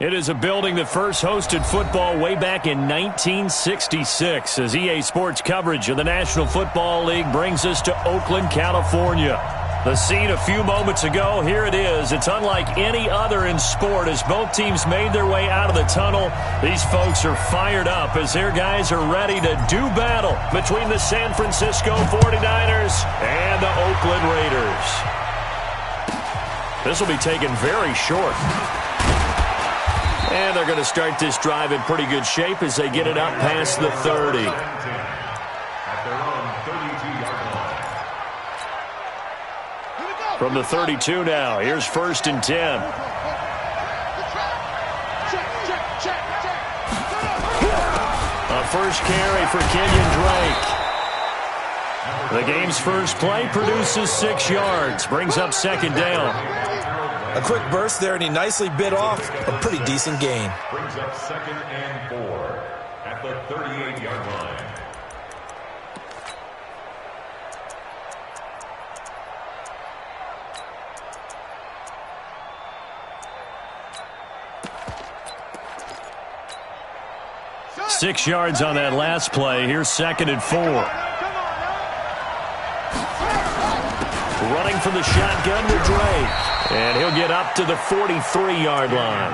It is a building that first hosted football way back in 1966 as EA Sports coverage of the National Football League brings us to Oakland, California. The scene a few moments ago, here it is. It's unlike any other in sport as both teams made their way out of the tunnel. These folks are fired up as their guys are ready to do battle between the San Francisco 49ers and the Oakland Raiders. This will be taken very short. And they're going to start this drive in pretty good shape as they get it up past the 30. From the 32 now, here's 1st and 10. A first carry for Kenyon Drake. The game's first play produces 6 yards, brings up 2nd down. A quick burst there, and he nicely bit off a pretty decent gain. Brings up 2nd and 4 at the 38-yard line. Six yards on that last play. Here's 2nd and 4. Running from the shotgun with Drake. And he'll get up to the 43-yard line.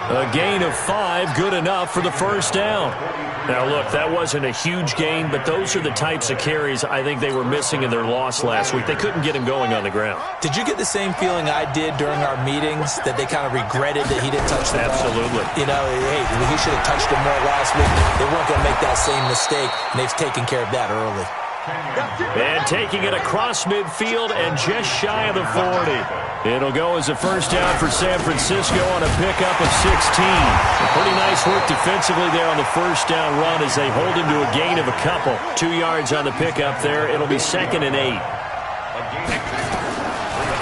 A gain of 5, good enough for the first down. Now, look, that wasn't a huge gain, but those are the types of carries I think they were missing in their loss last week. They couldn't get him going on the ground. Did you get the same feeling I did during our meetings, that they kind of regretted that he didn't touch the ball? Absolutely. You know, hey, he should have touched it more last week. They weren't going to make that same mistake, and they've taken care of that early. And taking it across midfield and just shy of the 40. It'll go as a first down for San Francisco on a pickup of 16. Pretty nice work defensively there on the first down run as they hold him to a gain of a couple. 2 yards on the pickup there. It'll be 2nd and 8.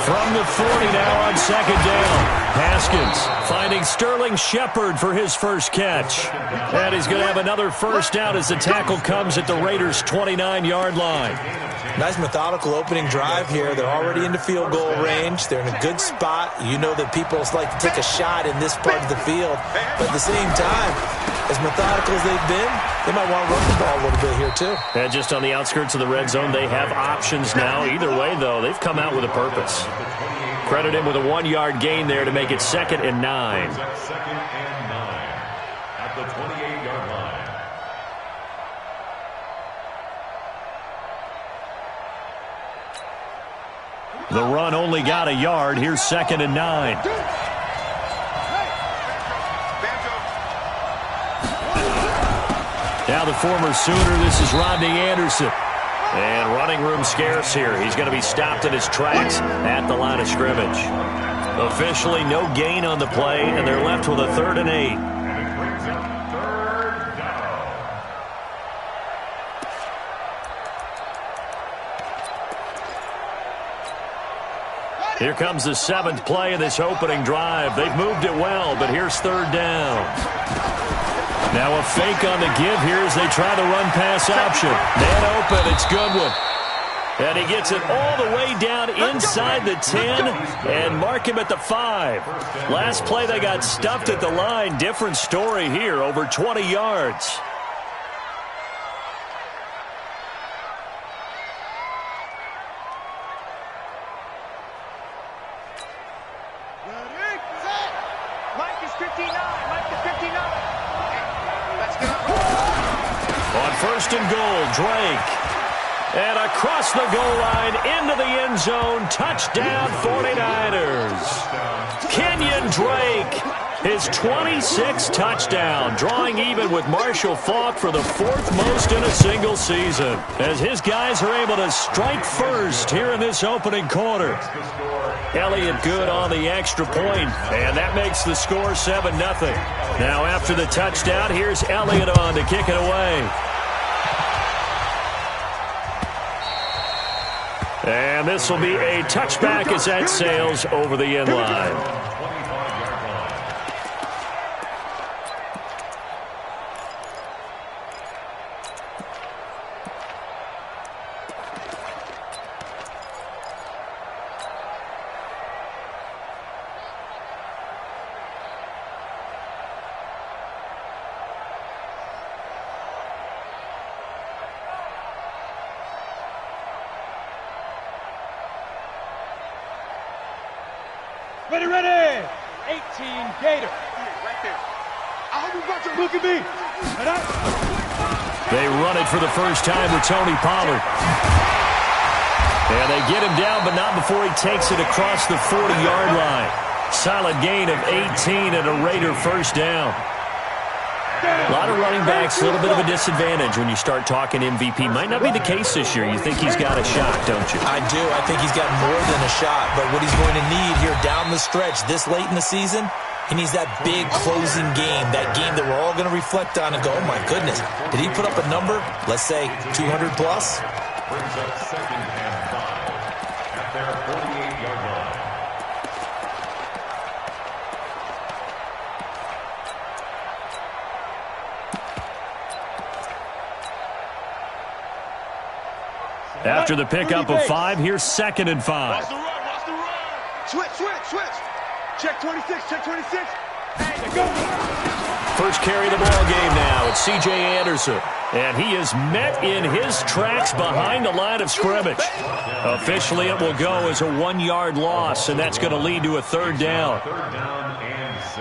From the 40 now on 2nd down. Haskins finding Sterling Shepard for his first catch. And he's going to have another first down as the tackle comes at the Raiders' 29-yard line. Nice methodical opening drive here. They're already into field goal range. They're in a good spot. You know that people like to take a shot in this part of the field. But at the same time, as methodical as they've been, they might want to run the ball a little bit here too. And just on the outskirts of the red zone, they have options now. Either way, though, they've come out with a purpose. Credit him with a 1-yard gain there to make it 2nd and 9. 2nd and 9 at the 28-yard line. The run only got a yard. Here's 2nd and 9. Now the former Sooner, this is Rodney Anderson. And running room scarce here. He's going to be stopped in his tracks at the line of scrimmage. Officially no gain on the play, and they're left with a 3rd and 8. And it brings up 3rd down. Here comes the 7th play of this opening drive. They've moved it well, but here's 3rd down. Now a fake on the give here as they try the run-pass option. Man open, it's Goodwin. And he gets it all the way down inside the 10 and mark him at the 5. Last play they got stuffed at the line. Different story here, over 20 yards. On 1st and goal, Drake. And across the goal line, into the end zone, touchdown 49ers. Kenyon Drake, his 26th touchdown, drawing even with Marshall Faulk for the 4th most in a single season. As his guys are able to strike first here in this opening quarter. Elliott good on the extra point, and that makes the score 7-0. Now after the touchdown, here's Elliott on to kick it away. And this will be a touchback as that sails over the end line. Ready, ready. 18 Gator. Right there. I hope you got your Look at me. They run it for the first time with Tony Pollard. And they get him down, but not before he takes it across the 40-yard line. Solid gain of 18 and a Raider first down. A lot of running backs, a little bit of a disadvantage when you start talking MVP. Might not be the case this year. You think he's got a shot, don't you? I do. I think he's got more than a shot. But what he's going to need here down the stretch this late in the season, he needs that big closing game, that game that we're all going to reflect on and go, oh, my goodness, did he put up a number, let's say 200 plus? Brings up 2nd and 5 at their 48-yard line. After the pickup of 5, here's 2nd and 5. Watch the run, watch the run. Switch, switch, switch. Check 26, check 26. Hey, go. First carry of the ball game now. It's C.J. Anderson. And he is met in his tracks behind the line of scrimmage. Officially, it will go as a 1-yard loss, and that's going to lead to a 3rd down. 3rd down and 6.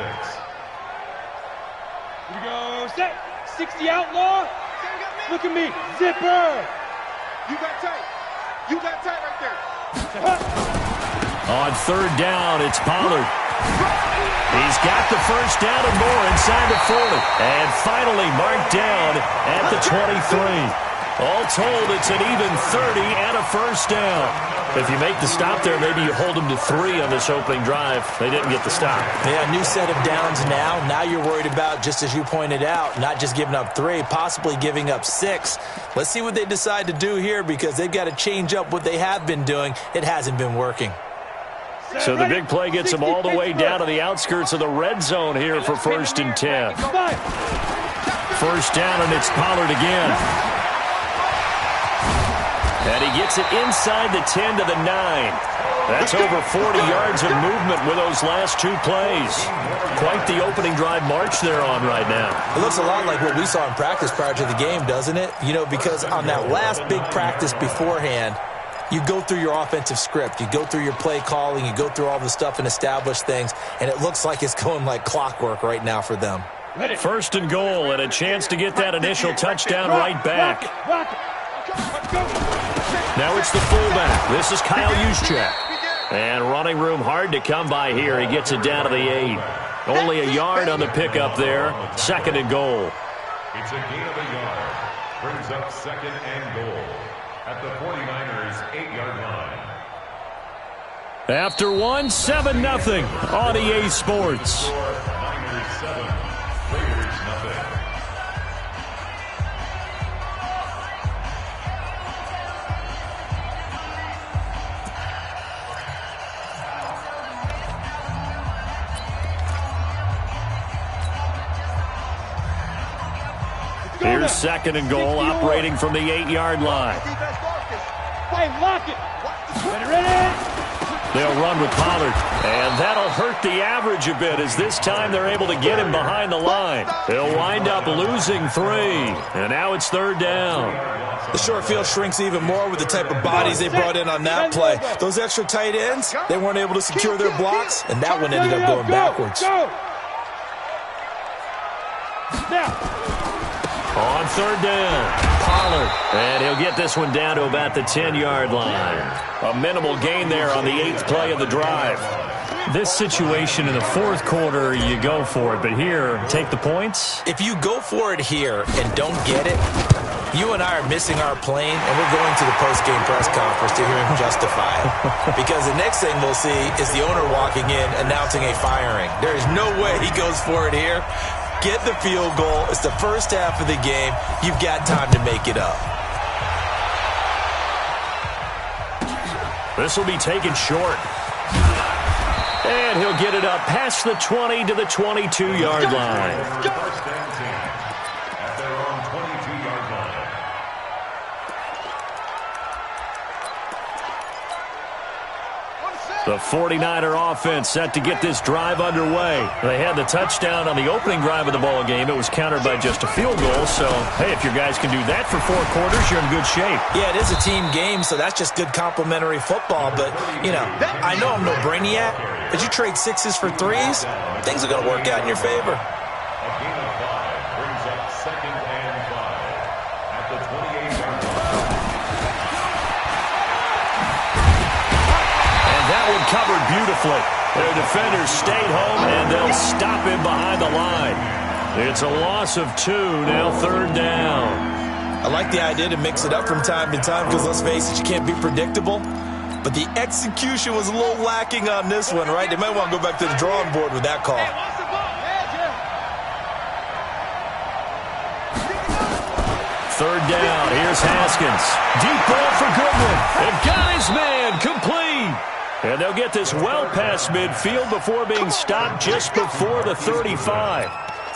Here we go. Set. 60 outlaw. Look at me. Zipper. You got tight. You got tight right there. On 3rd down, it's Pollard. He's got the first down and more inside the 40. And finally marked down at the 23. All told, it's an even 30 and a first down. If you make the stop there, maybe you hold them to 3 on this opening drive. They didn't get the stop. Yeah, new set of downs now. Now you're worried about, just as you pointed out, not just giving up 3, possibly giving up 6. Let's see what they decide to do here because they've got to change up what they have been doing. It hasn't been working. So the big play gets them all the way down to the outskirts of the red zone here for 1st and 10. First down, and it's Pollard again. And he gets it inside the 10 to the 9. That's over 40 yards of movement with those last 2 plays. Quite the opening drive march they're on right now. It looks a lot like what we saw in practice prior to the game, doesn't it? You know, because on that last big practice beforehand, you go through your offensive script. You go through your play calling. You go through all the stuff and establish things. And it looks like it's going like clockwork right now for them. 1st and goal and a chance to get that initial touchdown right back. Now it's the fullback. This is Kyle Juszczyk. And running room hard to come by here. He gets it down to the 8. Only a yard on the pickup there. 2nd and goal. It's a gain of a yard. Brings up 2nd and goal at the 49ers' 8-yard line. After 1, 7-0 on EA Sports. Niners 7, Raiders nothing. Here's 2nd and goal, operating from the 8-yard line. Hey, lock it. Ready, ready. They'll run with Pollard, and that'll hurt the average a bit as this time they're able to get him behind the line. They'll wind up losing 3, and now it's 3rd down. The short field shrinks even more with the type of bodies they brought in on that play. Those extra tight ends, they weren't able to secure their blocks, and that one ended up going backwards. Now. On 3rd down, Pollard. And he'll get this one down to about the 10-yard line. A minimal gain there on the 8th play of the drive. This situation in the 4th quarter, you go for it. But here, take the points. If you go for it here and don't get it, you and I are missing our plane, and we're going to the post-game press conference to hear him justify it. Because the next thing we'll see is the owner walking in announcing a firing. There is no way he goes for it here. Get the field goal. It's the first half of the game. You've got time to make it up. This will be taken short. And he'll get it up past the 20 to the 22-yard line. First and 10 at their own 22-yard line. On set. The 49er offense set to get this drive underway. They had the touchdown on the opening drive of the ball game. It was countered by just a field goal. So, hey, if your guys can do that for 4 quarters, you're in good shape. Yeah, it is a team game, so that's just good complementary football. But, you know, I know I'm no brainiac, but you trade 6s for 3s, things are going to work out in your favor. A gain of 5 brings up 2nd and 5 at the 28-yard line. That one covered beautifully. Their defenders stayed home, and they'll stop him behind the line. It's a loss of 2, now 3rd down. I like the idea to mix it up from time to time because, let's face it, you can't be predictable. But the execution was a little lacking on this one, right? They might want to go back to the drawing board with that call. 3rd down. Here's Haskins. Deep ball for Goodwin. And got his man complete. And they'll get this well past midfield before being stopped just before the 35.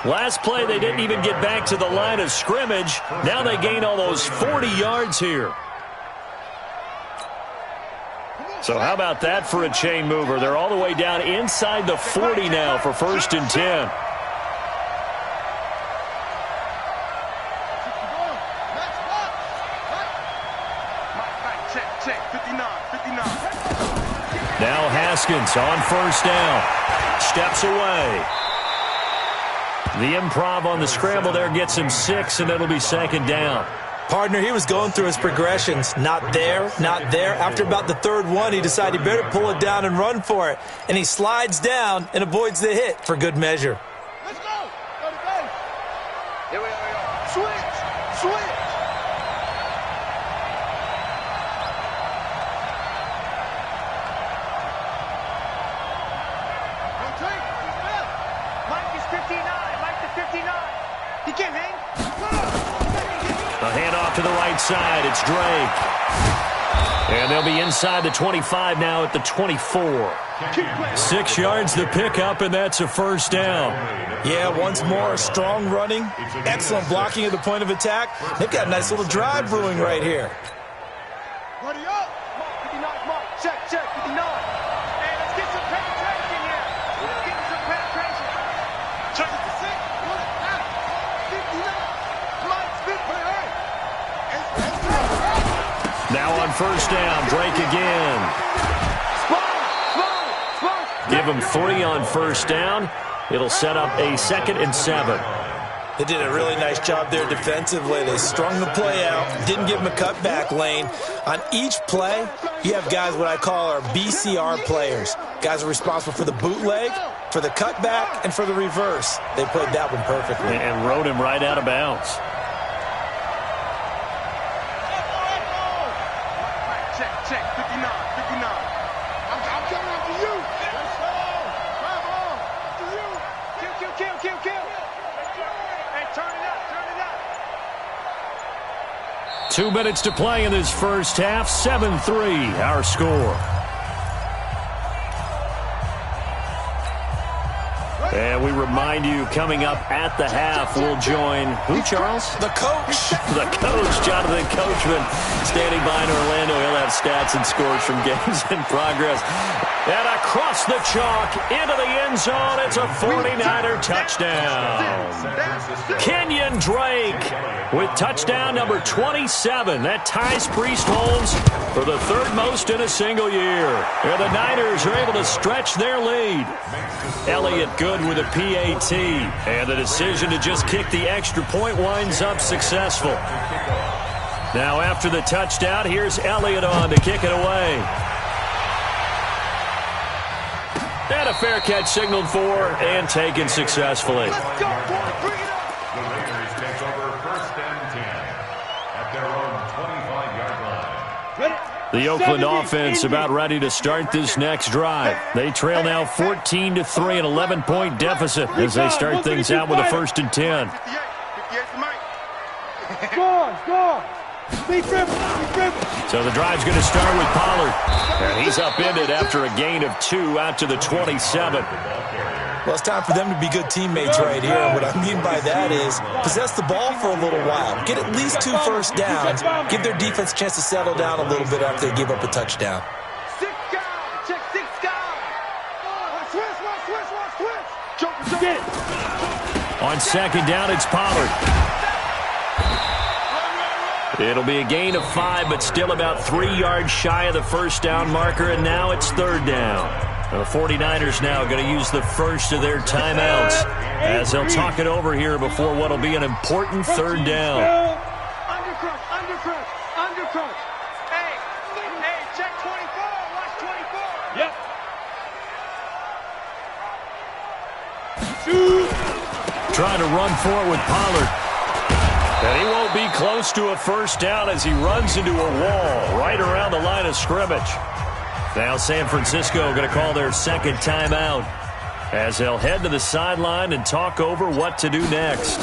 Last play, they didn't even get back to the line of scrimmage. Now they gain almost 40 yards here. So how about that for a chain mover? They're all the way down inside the 40 now for 1st and 10. Now Haskins on 1st down. Steps away. The improv on the scramble there gets him 6, and it'll be 2nd down. Partner, he was going through his progressions. Not there, not there. After about the 3rd one, he decided he better pull it down and run for it. And he slides down and avoids the hit for good measure. Let's go. Go to base. Here we go. Switch. Switch. Mike is 59. Mike is 59. He can't hang. A handoff to the right side. It's Drake. And they'll be inside the 25 now at the 24. 6 yards the pickup, and that's a 1st down. Yeah, once more, strong running, excellent blocking at the point of attack. They've got a nice little drive brewing right here. Ready up. Mark 59. Mark. Check. 59. Hey, let's get some penetration here. Let's get some penetration. Check it to 6. Put it out. 59. Mike's 50. Now on 1st down, Drake again. Small. Give him 3 on 1st down. It'll set up a 2nd and 7. They did a really nice job there defensively. They strung the play out, didn't give him a cutback lane. On each play, you have guys what I call our BCR players. Guys are responsible for the bootleg, for the cutback, and for the reverse. They played that one perfectly. And rode him right out of bounds. Check. 59. I'm coming after you. Let's go. Come on. After you. Kill. Hey, turn it up. 2 minutes to play in this first half. 7-3, our score. And we remind you, coming up at the half, we'll join who, Charles? The coach. The coach, Jonathan Coachman, standing by in Orlando. He'll have stats and scores from games in progress. And across the chalk, into the end zone, it's a 49er touchdown. Kenyon Drake with touchdown number 27. That ties Priest Holmes for the 3rd most in a single year. And the Niners are able to stretch their lead. Elliott Good with a PAT. And the decision to just kick the extra point winds up successful. Now after the touchdown, here's Elliott on to kick it away. And a fair catch signaled for and taken successfully. Let's go, boy. Bring it up. The Raiders take over 1st and 10 at their own 25-yard line. The Oakland offense about ready to start this next drive. They trail now 14-3, an 11-point deficit as they start things out with a 1st and 10. 58 for Mike. Score. So the drive's going to start with Pollard. And he's upended after a gain of 2 out to the 27. Well, it's time for them to be good teammates right here. And what I mean by that is possess the ball for a little while. Get at least 2 first downs. Give their defense a chance to settle down a little bit after they give up a touchdown. 6 guys. Check 6 guys. Get it. On second down, it's Pollard. It'll be a gain of 5, but still about 3 yards shy of the first down marker, and now it's third down. The 49ers now going to use the first of their timeouts as they'll talk it over here before what will be an important third down. Undercrush, undercrush, undercrush. Hey, check 24. Watch 24. Yep. Shoot. Trying to run for it with Pollard. And he won't be close to a first down as he runs into a wall right around the line of scrimmage. Now San Francisco going to call their second timeout as they'll head to the sideline and talk over what to do next.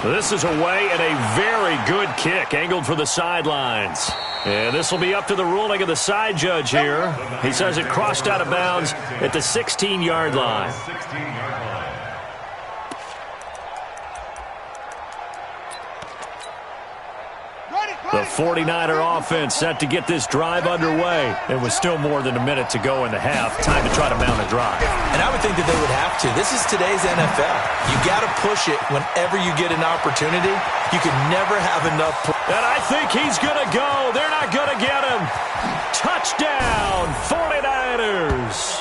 This is away and a very good kick angled for the sidelines. And this will be up to the ruling of the side judge here. He says it crossed out of bounds at the 16-yard line. The 49er offense set to get this drive underway. It was still more than a minute to go in the half. Time to try to mount a drive. And I would think that they would have to. This is today's NFL. You got to push it whenever you get an opportunity. You can never have enough. And I think he's going to go. They're not going to get him. Touchdown, 49ers.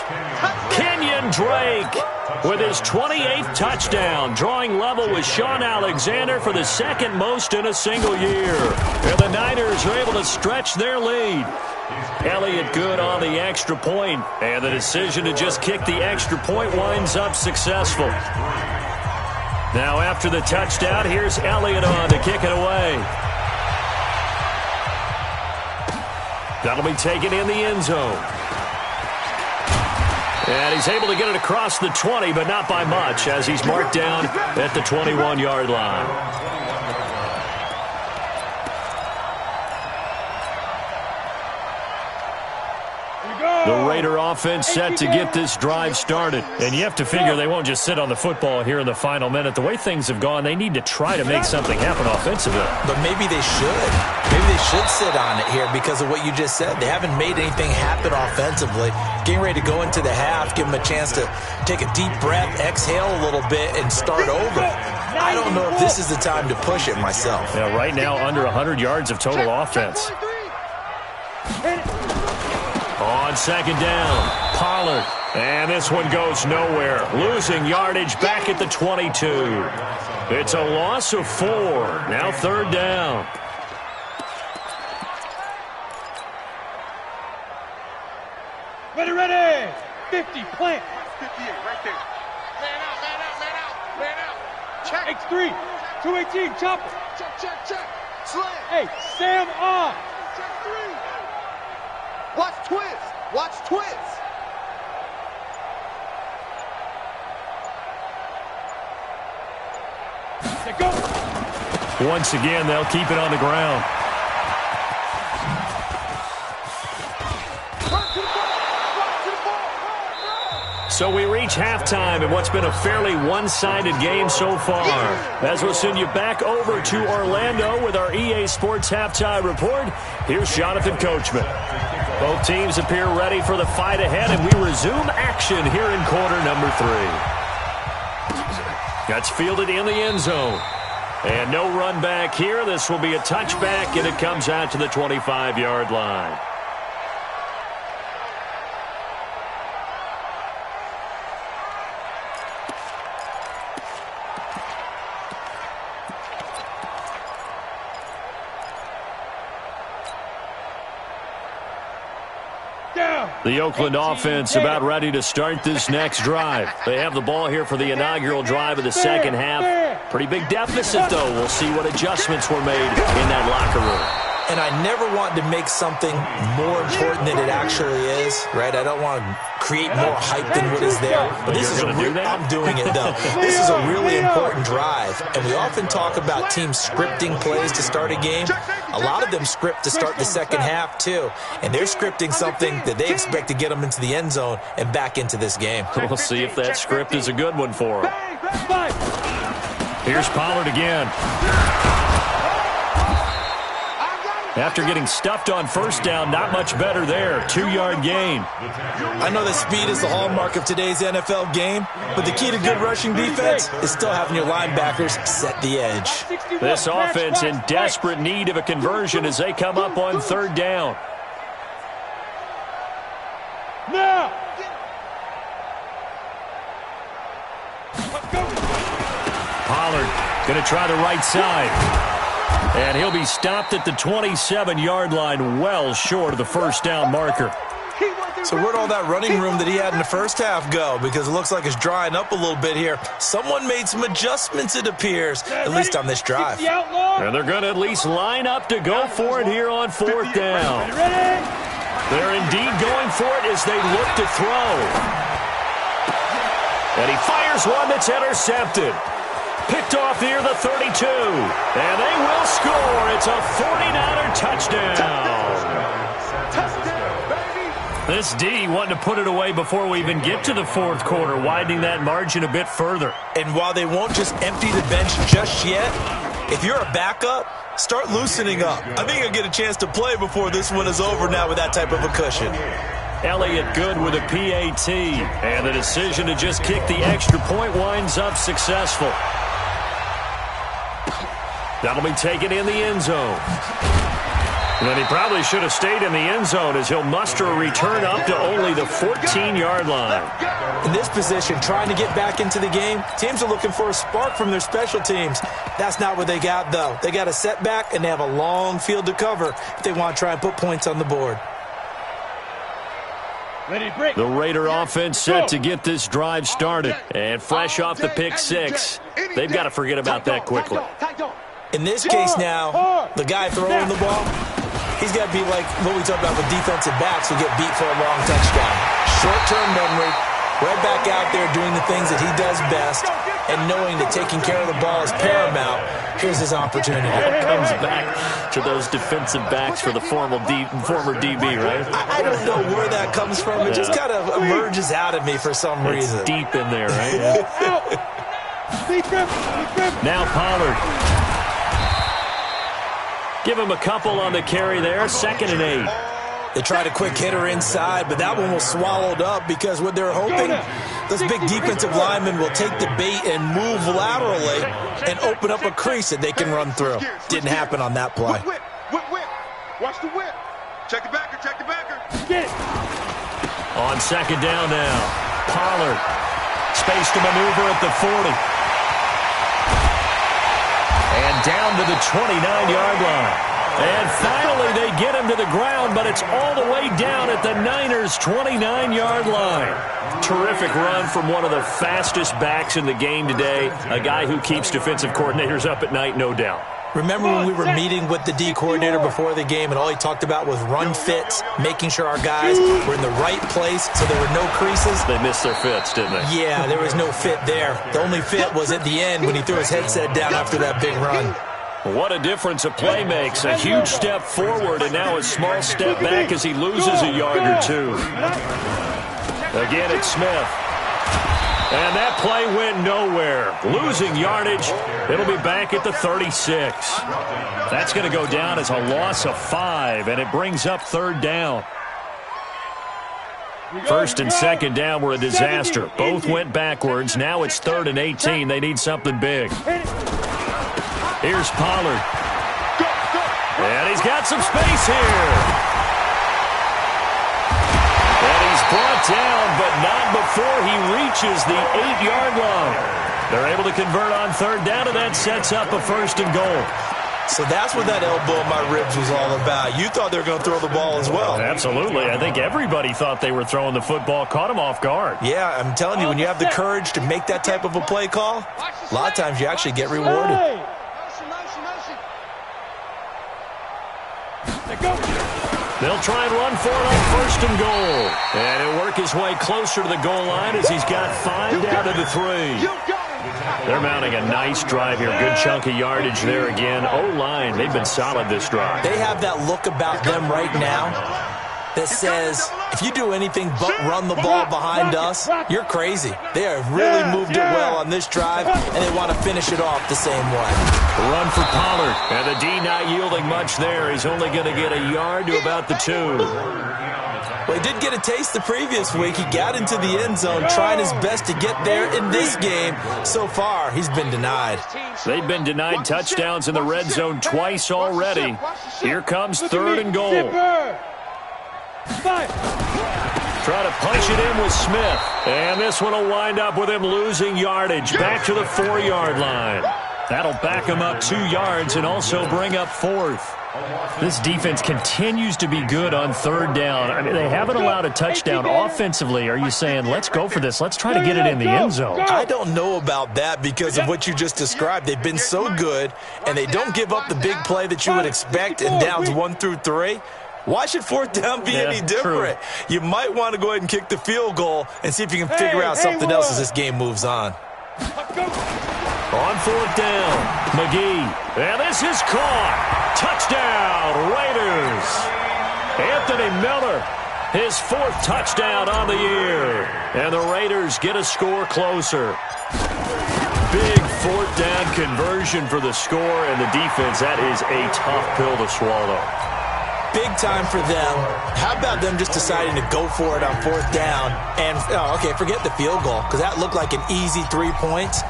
Kenyon Drake with his 28th touchdown, drawing level with Sean Alexander for the second most in a single year. And the Niners are able to stretch their lead. Elliott good on the extra point, and the decision to just kick the extra point winds up successful. Now after the touchdown, here's Elliott on to kick it away. That'll be taken in the end zone. And he's able to get it across the 20, but not by much, as he's marked down at the 21-yard line. The Raider offense set to get this drive started. And you have to figure they won't just sit on the football here in the final minute. The way things have gone, they need to try to make something happen offensively. But maybe they should. Maybe they should sit on it here because of what you just said. They haven't made anything happen offensively. Getting ready to go into the half, give them a chance to take a deep breath, exhale a little bit, and start over. I don't know if this is the time to push it myself. Yeah, right now, under 100 yards of total offense. On second down, Pollard. And this one goes nowhere. Losing yardage back at the 22. It's a loss of 4. Now third down. Ready. 50, plant. 58, right there. Man out. Check. X3, 218, chopper. Check. Slam. Hey, Sam off. Check 3. Watch twist. Let go. Once again, they'll keep it on the ground. So we reach halftime in what's been a fairly one-sided game so far. As we'll send you back over to Orlando with our EA Sports Halftime Report, here's Jonathan Coachman. Both teams appear ready for the fight ahead, and we resume action here in quarter number 3. That's fielded in the end zone. And no run back here. This will be a touchback, and it comes out to the 25-yard line. The Oakland offense about ready to start this next drive. They have the ball here for the inaugural drive of the second half. Pretty big deficit, though. We'll see what adjustments were made in that locker room. And I never want to make something more important than it actually is, right? I don't want to create more hype than what is there. But this is I'm doing it, though. This is a really important drive. And we often talk about teams scripting plays to start a game. A lot of them script to start the second half, too. And they're scripting something that they expect to get them into the end zone and back into this game. We'll see if that script is a good one for them. Here's Pollard again. After getting stuffed on first down, not much better there. 2-yard gain. I know that speed is the hallmark of today's NFL game, but the key to good rushing defense is still having your linebackers set the edge. This offense in desperate need of a conversion as they come up on third down. Now. Pollard going to try the right side. And he'll be stopped at the 27-yard line, well short of the first down marker. So where'd all that running room that he had in the first half go? Because it looks like it's drying up a little bit here. Someone made some adjustments, it appears, at least on this drive. And they're going to at least line up to go for it here on fourth down. They're indeed going for it as they look to throw. And he fires one that's intercepted. Picked off near the 32. And they will score. It's a 49er touchdown. This D wanting to put it away before we even get to the fourth quarter, widening that margin a bit further. And while they won't just empty the bench just yet, if you're a backup, start loosening up. I think you'll get a chance to play before this one is over now with that type of a cushion. Elliott good with a PAT. And the decision to just kick the extra point winds up successful. That'll be taken in the end zone. And then he probably should have stayed in the end zone as he'll muster a return up to only the 14-yard line. In this position, trying to get back into the game, teams are looking for a spark from their special teams. That's not what they got, though. They got a setback, and they have a long field to cover if they want to try and put points on the board. The Raider offense set to get this drive started. And fresh off the pick six, they've got to forget about that quickly. In this case now, the guy throwing the ball, he's got to be like what we talk about with defensive backs who get beat for a long touchdown. Short-term memory, right back out there doing the things that he does best, and knowing that taking care of the ball is paramount. Here's his opportunity. Comes back to those defensive backs for the former DB, right? I don't know where that comes from. It just kind of emerges out of me for some reason. It's deep in there, right? Now Pollard. Give him a couple on the carry there. 2nd and 8. They tried a quick hitter inside, but that one was swallowed up because what they're hoping, those big defensive linemen will take the bait and move laterally and open up a crease that they can run through. Didn't happen on that play. Whip. Watch the whip. Check the backer. Get it. On 2nd down now. Pollard. Space to maneuver at the 40. And down to the 29-yard line. And finally they get him to the ground, but it's all the way down at the Niners' 29-yard line. Terrific run from one of the fastest backs in the game today, a guy who keeps defensive coordinators up at night, no doubt. Remember when we were meeting with the D coordinator before the game and all he talked about was run fits, making sure our guys were in the right place so there were no creases? They missed their fits, didn't they? Yeah, there was no fit there. The only fit was at the end when he threw his headset down after that big run. What a difference a play makes. A huge step forward and now a small step back as he loses a yard or two. Again, it's Smith. And that play went nowhere. Losing yardage. It'll be back at the 36. That's going to go down as a loss of 5, and it brings up 3rd down. 1st and 2nd down were a disaster. Both went backwards. Now it's 3rd and 18. They need something big. Here's Pollard. And he's got some space here. And he's brought down, but not before he reaches the 8-yard line. They're able to convert on 3rd down, and that sets up a 1st and goal. So that's what that elbow in my ribs was all about. You thought they were going to throw the ball as well. Absolutely. I think everybody thought they were throwing the football, caught him off guard. Yeah, I'm telling you, when you have the courage to make that type of a play call, a lot of times you actually get rewarded. They'll try and run for it on 1st and goal. And he'll work his way closer to the goal line as he's got 5 down to the 3. They're mounting a nice drive here. Good chunk of yardage there again. O-line, they've been solid this drive. They have that look about them right now that says, if you do anything but run the ball behind us, you're crazy. They have really moved it well on this drive, and they want to finish it off the same way. Run for Pollard, and the D not yielding much there. He's only going to get a yard to about the 2. Well, he did get a taste the previous week. He got into the end zone, trying his best to get there in this game. So far, he's been denied. They've been denied touchdowns in the red zone twice already. Here comes 3rd and goal. Try to punch it in with Smith. And this one will wind up with him losing yardage. Back to the 4-yard line. That'll back him up 2 yards and also bring up 4th. This defense continues to be good on 3rd down. I mean, they haven't allowed a touchdown. Offensively, are you saying, let's go for this, let's try to get it in the end zone? I don't know about that because of what you just described. They've been so good, and they don't give up the big play that you would expect in downs 1 through 3. Why should 4th down be any different? True. You might want to go ahead and kick the field goal and see if you can figure out something else as this game moves on. On 4th down, McGee. And this is caught. Touchdown, Raiders. Anthony Miller, his 4th touchdown on the year. And the Raiders get a score closer. Big 4th down conversion for the score, and the defense, that is a tough pill to swallow. Big time for them. How about them just deciding to go for it on 4th down? And, forget the field goal, because that looked like an easy 3 points.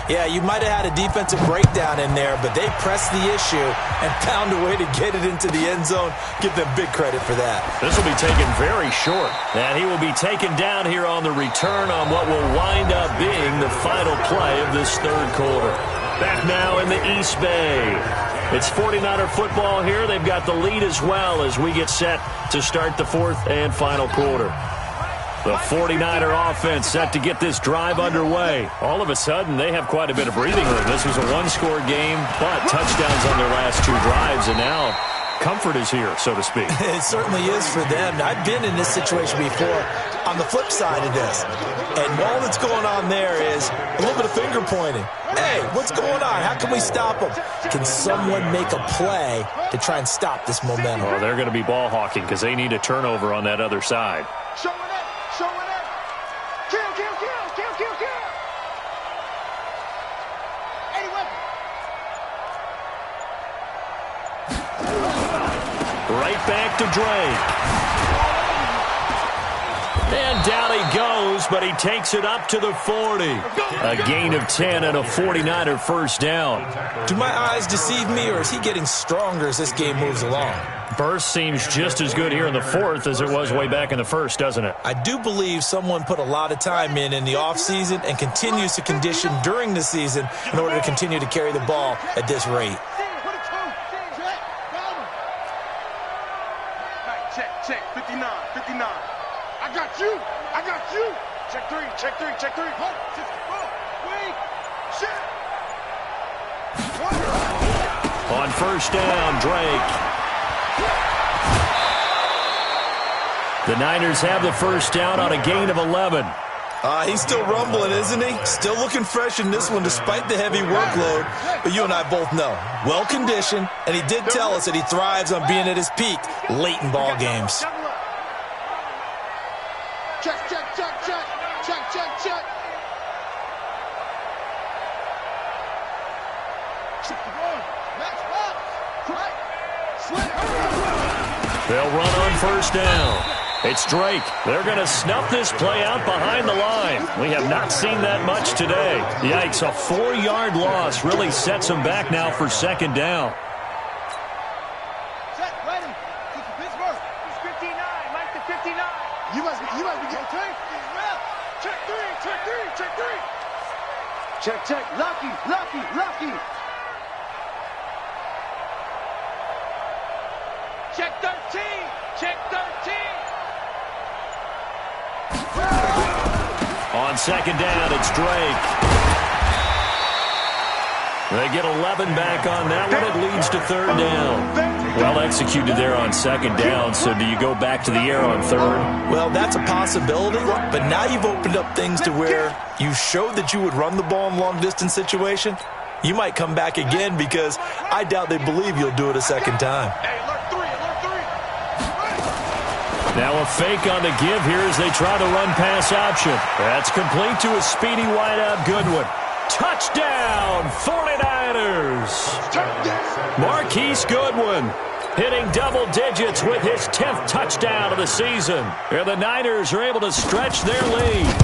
Yeah, you might have had a defensive breakdown in there, but they pressed the issue and found a way to get it into the end zone. Give them big credit for that. This will be taken very short, and he will be taken down here on the return on what will wind up being the final play of this 3rd quarter. Back now in the East Bay. It's 49er football here. They've got the lead as well as we get set to start the 4th and final quarter. The 49er offense set to get this drive underway. All of a sudden, they have quite a bit of breathing room. This was a 1-score game, but touchdowns on their last 2 drives, and now comfort is here, so to speak. It certainly is for them. I've been in this situation before on the flip side of this. And all that's going on there is a little bit of finger pointing. Hey, what's going on? How can we stop them? Can someone make a play to try and stop this momentum? Oh, they're going to be ball hawking because they need a turnover on that other side. Show it up. Show it up. Kill, kill, kill, kill, kill, kill. 80 weapons. Right back to Drake. And down he goes, but he takes it up to the 40. A gain of 10 and a 49er first down. Do my eyes deceive me, or is he getting stronger as this game moves along? Burst seems just as good here in the 4th as it was way back in the 1st, doesn't it? I do believe someone put a lot of time in the offseason and continues to condition during the season in order to continue to carry the ball at this rate. Check, 59, 59. I got you. Check 3, check 3, check 3. Hold, wait, shit. On first down, Drake. The Niners have the first down on a gain of 11. He's still rumbling, isn't he? Still looking fresh in this one despite the heavy workload. But you and I both know, well-conditioned, and he did tell us that he thrives on being at his peak late in ball games. Check, check, check, check. Check, check, check. Check the ball. Match box. Right. Slip. They'll run on first down. It's Drake. They're going to snuff this play out behind the line. We have not seen that much today. Yikes, a 4-yard loss really sets them back now for second down. Set, ready. This is Pittsburgh. It's 59, Mike the 59. You must be getting tape. Check 3, check 3, check 3. Check, check, lucky. Check 13, check 13. On second down, it's Drake. They get 11 back on that one. It leads to third down. Well executed there on second down. So do you go back to the air on third? Well, that's a possibility, but now you've opened up things to where you showed that you would run the ball in long-distance situation. You might come back again because I doubt they believe you'll do it a second time. Hey, alert 3, alert 3. Now a fake on the give here as they try the run-pass option. That's complete to a speedy wideout Goodwin. Touchdown, 49ers! Marquise Goodwin hitting double digits with his 10th touchdown of the season. And the Niners are able to stretch their lead.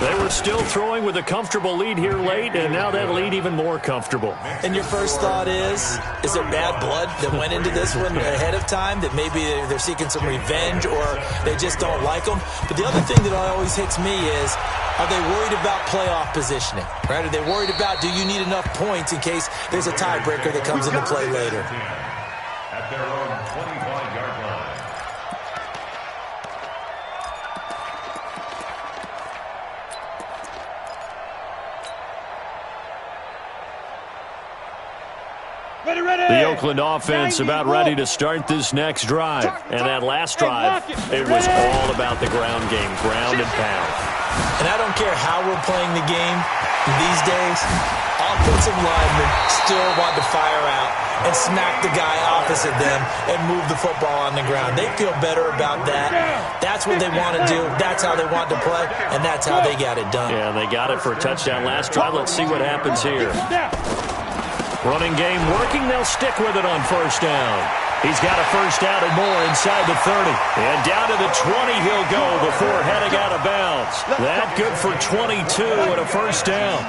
They were still throwing with a comfortable lead here late, and now that lead even more comfortable. And your first thought is there bad blood that went into this one ahead of time, that maybe they're seeking some revenge or they just don't like them? But the other thing that always hits me is, are they worried about playoff positioning? Right? Are they worried about, do you need enough points in case there's a tiebreaker that comes into play later? At their own 25-yard line. The Oakland offense about ready to start this next drive. And that last drive, it was all about the ground game, ground and pound. And I don't care how we're playing the game these days, offensive linemen still want to fire out and smack the guy opposite them and move the football on the ground. They feel better about that. That's what they want to do. That's how they want to play, and that's how they got it done. Yeah, they got it for a touchdown last drive. Let's see what happens here. Running game working. They'll stick with it on first down. He's got a first down and more inside the 30. And down to the 20 he'll go before heading out of bounds. That good for 22 and a first down.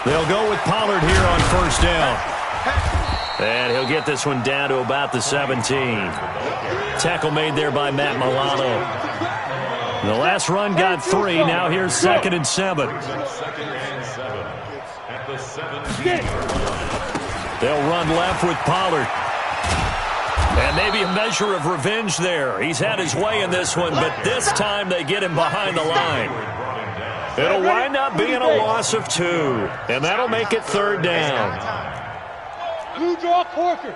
They'll go with Pollard here on first down. And he'll get this one down to about the 17. Tackle made there by Matt Milano. The last run got 3. Now here's 2nd and 7. They'll run left with Pollard. And maybe a measure of revenge there. He's had his way in this one, but this time they get him behind the line. It'll wind up being a loss of 2. And that'll make it 3rd down. Blue draw Corkers.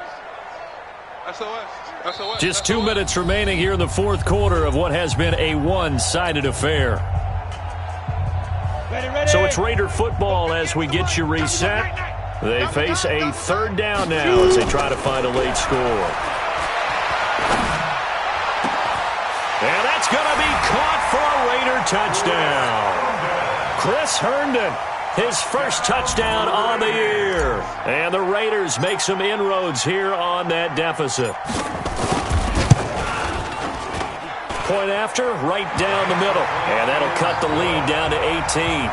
Just 2 minutes remaining here in the 4th quarter of what has been a one-sided affair. So it's Raider football as we get you reset. They face a 3rd down now as they try to find a late score. And that's going to be caught for a Raider touchdown. Chris Herndon, his first touchdown on the year. And the Raiders make some inroads here on that deficit. Point after, right down the middle. And that'll cut the lead down to 18.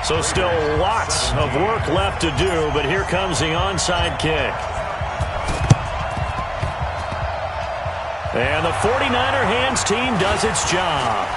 So still lots of work left to do, but here comes the onside kick. And the 49er hands team does its job.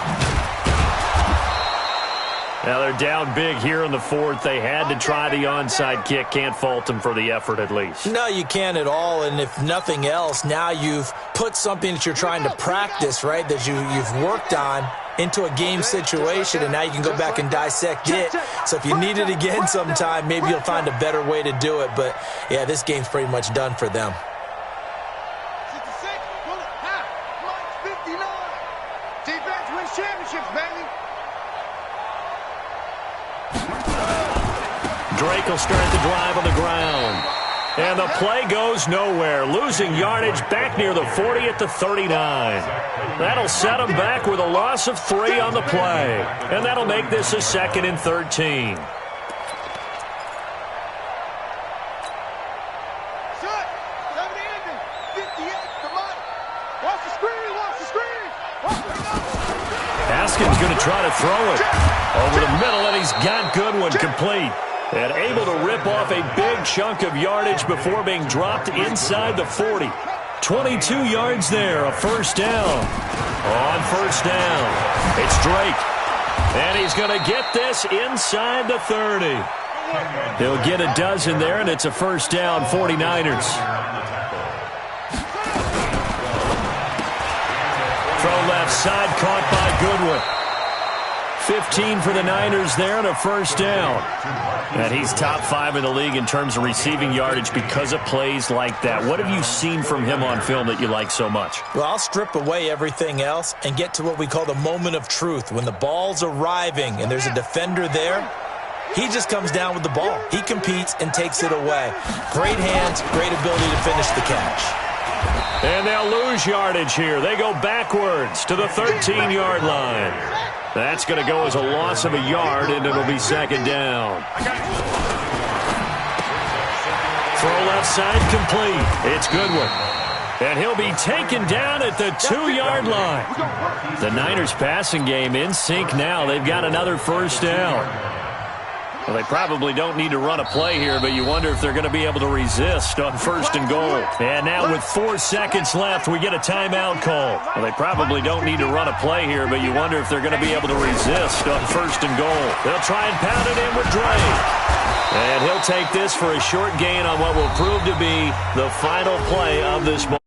Now they're down big here in the 4th. They had to try the onside kick. Can't fault them for the effort at least. No, you can't at all. And if nothing else, now you've put something that you're trying to practice, right, that you've worked on into a game situation, and now you can go back and dissect it. So if you need it again sometime, maybe you'll find a better way to do it. But, yeah, this game's pretty much done for them. 66, bullet, half, 59. Defense wins championships, baby. Drake will start the drive on the ground. And the play goes nowhere. Losing yardage back near the 40 at the 39. That'll set him back with a loss of 3 on the play. And that'll make this a 2nd and 13. Shut. 70 ending. 58, come on. Watch the screen, watch the screen. Haskins going to try to throw it over the middle, and he's got Goodwin complete. And able to rip off a big chunk of yardage before being dropped inside the 40. 22 yards there, a first down. On first down, it's Drake. And he's going to get this inside the 30. He'll get a dozen there, and it's a first down, 49ers. Throw left side, caught by Goodwin. 15 for the Niners there and a first down. And he's top 5 in the league in terms of receiving yardage because of plays like that. What have you seen from him on film that you like so much? Well, I'll strip away everything else and get to what we call the moment of truth. When the ball's arriving and there's a defender there, He just comes down with the ball. He competes and takes it away. Great hands, great ability to finish the catch. And they'll lose yardage here. They go backwards to the 13-yard line. That's going to go as a loss of a yard, and it'll be second down. Throw left side complete. It's Goodwin. And he'll be taken down at the 2-yard line. The Niners passing game in sync now. They've got another first down. Well, they probably don't need to run a play here, but you wonder if they're going to be able to resist on first and goal. And now with 4 seconds left, we get a timeout call. Well, they probably don't need to run a play here, but you wonder if they're going to be able to resist on first and goal. They'll try and pound it in with Drake. And he'll take this for a short gain on what will prove to be the final play of this ball.